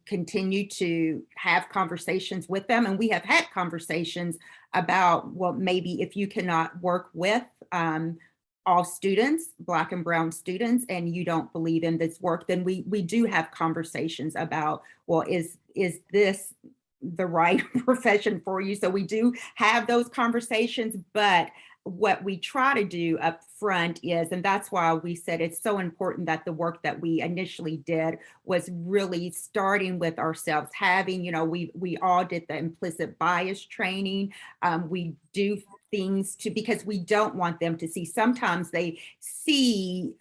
continue to have conversations with them. And we have had conversations about, well, maybe if you cannot work with all students, Black and Brown students, and you don't believe in this work, then we do have conversations about, well, is this the right profession for you? So we do have those conversations, but what we try to do up front is, and that's why we said it's so important that the work that we initially did was really starting with ourselves, having, we all did the implicit bias training. We do things because we don't want them to see, sometimes they see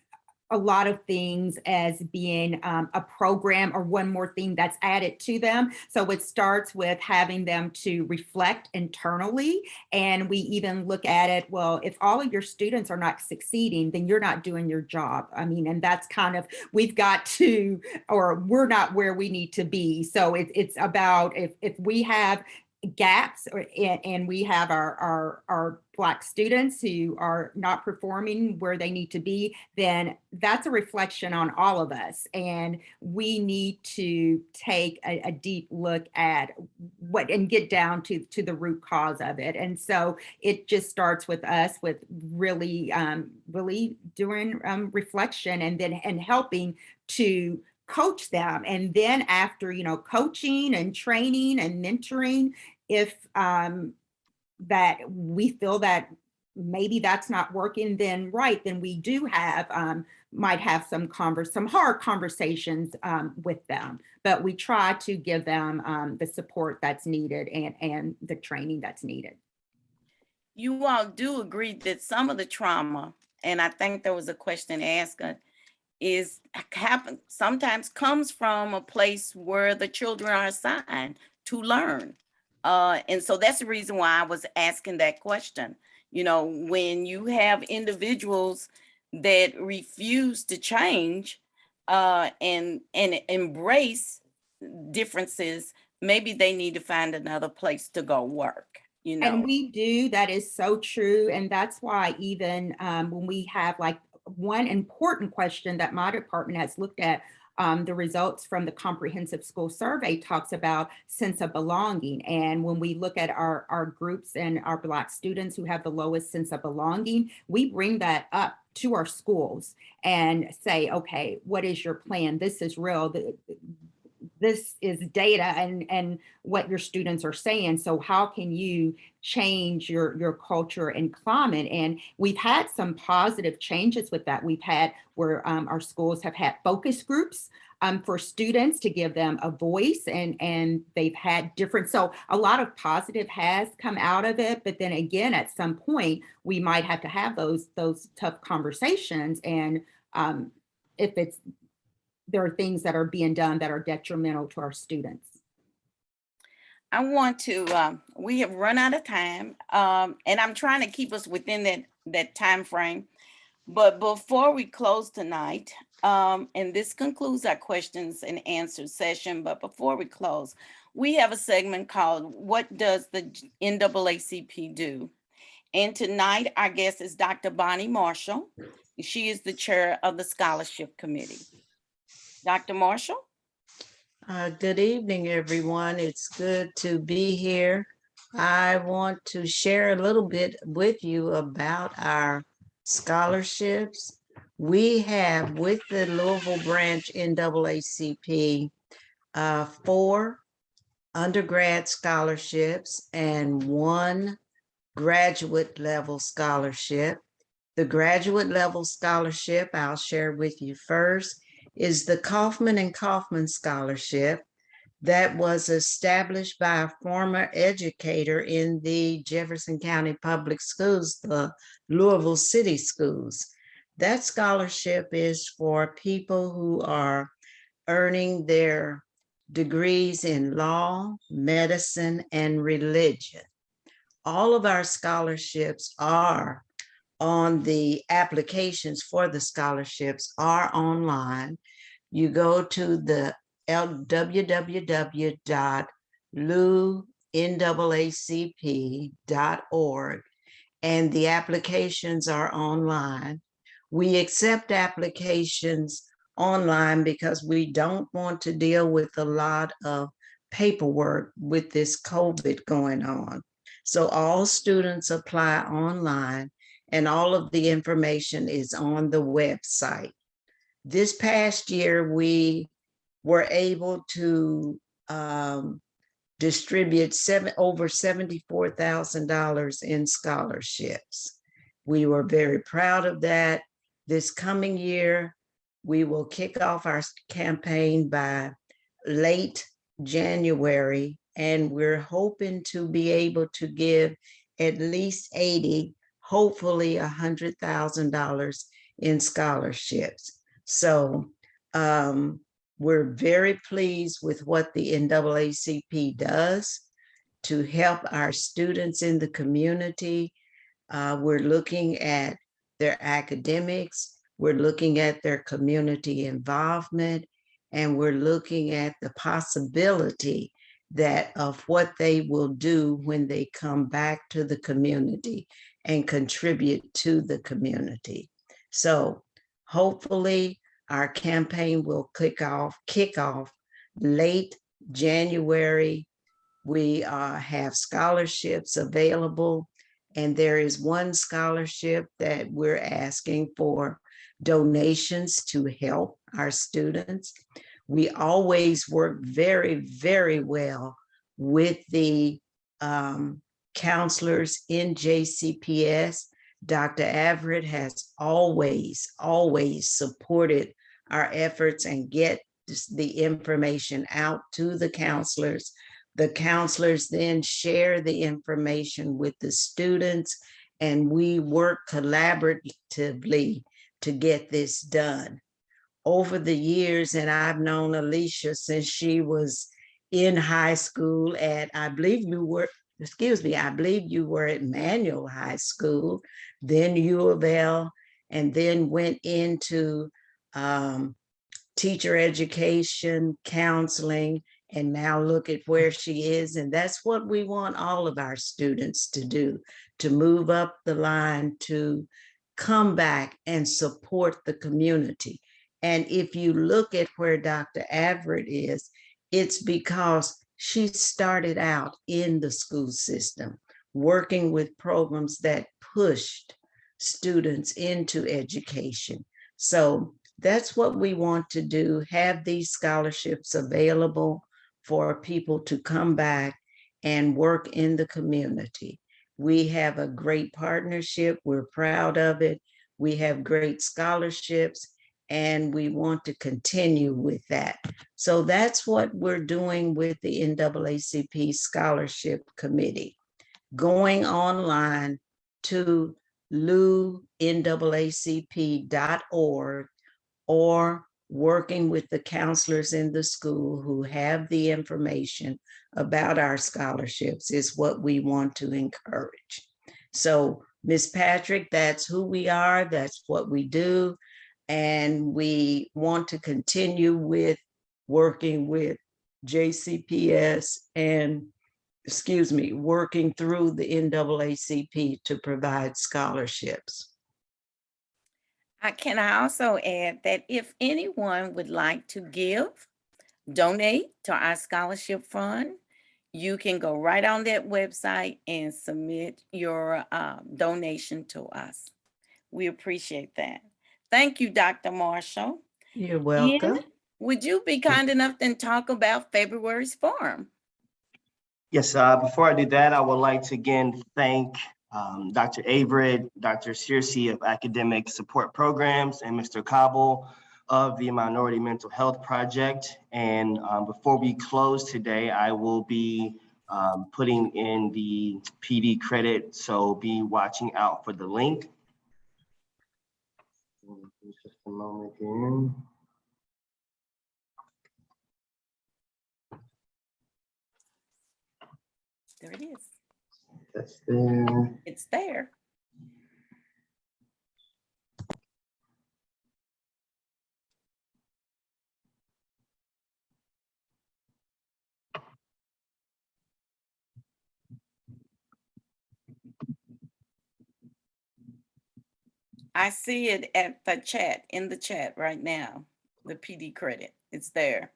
a lot of things as being a program or one more thing that's added to them. So it starts with having them to reflect internally. And we even look at it, well, if all of your students are not succeeding, then you're not doing your job. I mean, and that's kind of, we're not where we need to be. So it's about if we have gaps and we have our Black students who are not performing where they need to be, then that's a reflection on all of us. And we need to take a deep look at and get down to the root cause of it. And so it just starts with us with really doing reflection and helping to coach them. And then after, coaching and training and mentoring, if that we feel that maybe that's not working, then we do might have some hard conversations with them, but we try to give them the support that's needed and the training that's needed. You all do agree that some of the trauma, and I think there was a question asked, sometimes comes from a place where the children are assigned to learn. And so that's the reason why I was asking that question. When you have individuals that refuse to change and embrace differences, maybe they need to find another place to go work. And we do, that is so true. And that's why even when we have one important question that my department has looked at, the results from the comprehensive school survey talks about sense of belonging. And when we look at our groups and our Black students who have the lowest sense of belonging, we bring that up to our schools and say, okay, what is your plan? This is real. This is data and what your students are saying. So how can you change your culture and climate? And we've had some positive changes with that. We've had where our schools have had focus groups for students to give them a voice, and they've had different, so a lot of positive has come out of it. But then again, at some point, we might have to have those tough conversations. And if there are things that are being done that are detrimental to our students. I want to, we have run out of time, and I'm trying to keep us within that time frame. But before we close tonight, and this concludes our questions and answers session, but before we close, we have a segment called What Does the NAACP Do? And tonight, our guest is Dr. Bonnie Marshall. She is the chair of the scholarship committee. Dr. Marshall? Good evening, everyone. It's good to be here. I want to share a little bit with you about our scholarships. We have with the Louisville branch NAACP 4 undergrad scholarships and 1 graduate level scholarship. The graduate level scholarship I'll share with you first is the Kaufman and Kaufman Scholarship that was established by a former educator in the Jefferson County Public Schools, the Louisville City Schools. That scholarship is for people who are earning their degrees in law, medicine, and religion. All of our scholarships are on the applications for the scholarships are online. You go to the www.NAACP.org and the applications are online. We accept applications online because we don't want to deal with a lot of paperwork with this COVID going on. So all students apply online and all of the information is on the website. This past year, we were able to distribute over $74,000 in scholarships. We were very proud of that. This coming year, we will kick off our campaign by late January, and we're hoping to be able to give at least 80, hopefully $100,000 in scholarships. So we're very pleased with what the NAACP does to help our students in the community. We're looking at their academics, we're looking at their community involvement, and we're looking at the possibility that of what they will do when they come back to the community and contribute to the community. So hopefully our campaign will kick off late January. We have scholarships available, and there is one scholarship that we're asking for donations to help our students. We always work very, very well with the counselors in JCPS. Dr. Everett has always supported our efforts and get the information out to the counselors. The counselors then share the information with the students, and we work collaboratively to get this done. Over the years, and I've known Alicia since she was in high school at, I believe you were at Manual High School, then U of L, and then went into teacher education, counseling, and now look at where she is. And that's what we want all of our students to do, to move up the line, to come back and support the community. And if you look at where Dr. Everett is, it's because she started out in the school system, working with programs that pushed students into education. So that's what we want to do, have these scholarships available for people to come back and work in the community. We have a great partnership. We're proud of it. We have great scholarships, and we want to continue with that. So that's what we're doing with the NAACP Scholarship Committee. Going online to NAACP.org or working with the counselors in the school who have the information about our scholarships is what we want to encourage. So, Ms. Patrick, that's who we are, that's what we do. And we want to continue with working with JCPS and, working through the NAACP to provide scholarships. Can I also add that if anyone would like to donate to our scholarship fund, you can go right on that website and submit your donation to us. We appreciate that. Thank you, Dr. Marshall. You're welcome. Ian, would you be kind enough to talk about February's forum? Yes, before I do that, I would like to again thank Dr. Averett, Dr. Searcy of Academic Support Programs, and Mr. Cobble of the Minority Mental Health Project. And before we close today, I will be putting in the PD credit, so be watching out for the link. Just a moment here. There it is. That's there. It's there. I see it at the chat, in the chat right now, the PD credit. It's there.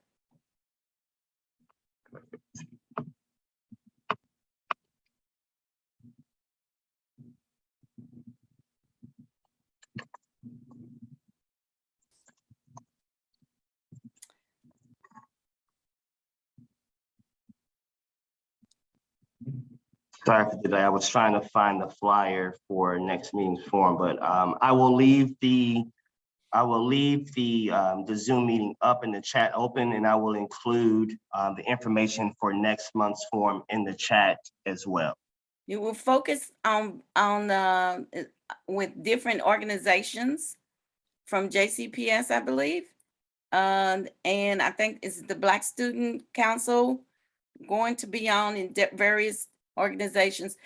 Sorry for today. I was trying to find the flyer for next meeting's forum, but I will leave the Zoom meeting up and the chat open, and I will include the information for next month's forum in the chat as well. You will focus on with different organizations from JCPS, I believe. And I think it's the Black Student Council going to be on in various organizations.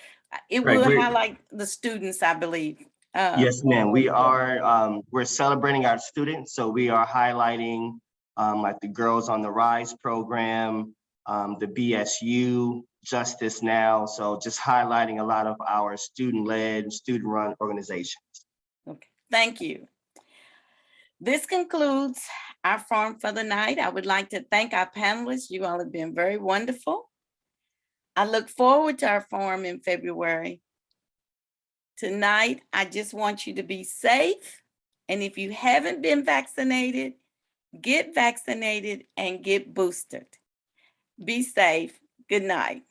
It Right, will great. highlight the students, I believe. Yes, ma'am. We are, we're celebrating our students. So we are highlighting like the Girls on the Rise program, the BSU, Justice Now. So just highlighting a lot of our student-led, student-run organizations. Okay, thank you. This concludes our forum for the night. I would like to thank our panelists. You all have been very wonderful. I look forward to our forum in February. Tonight, I just want you to be safe. And if you haven't been vaccinated, get vaccinated and get boosted. Be safe. Good night.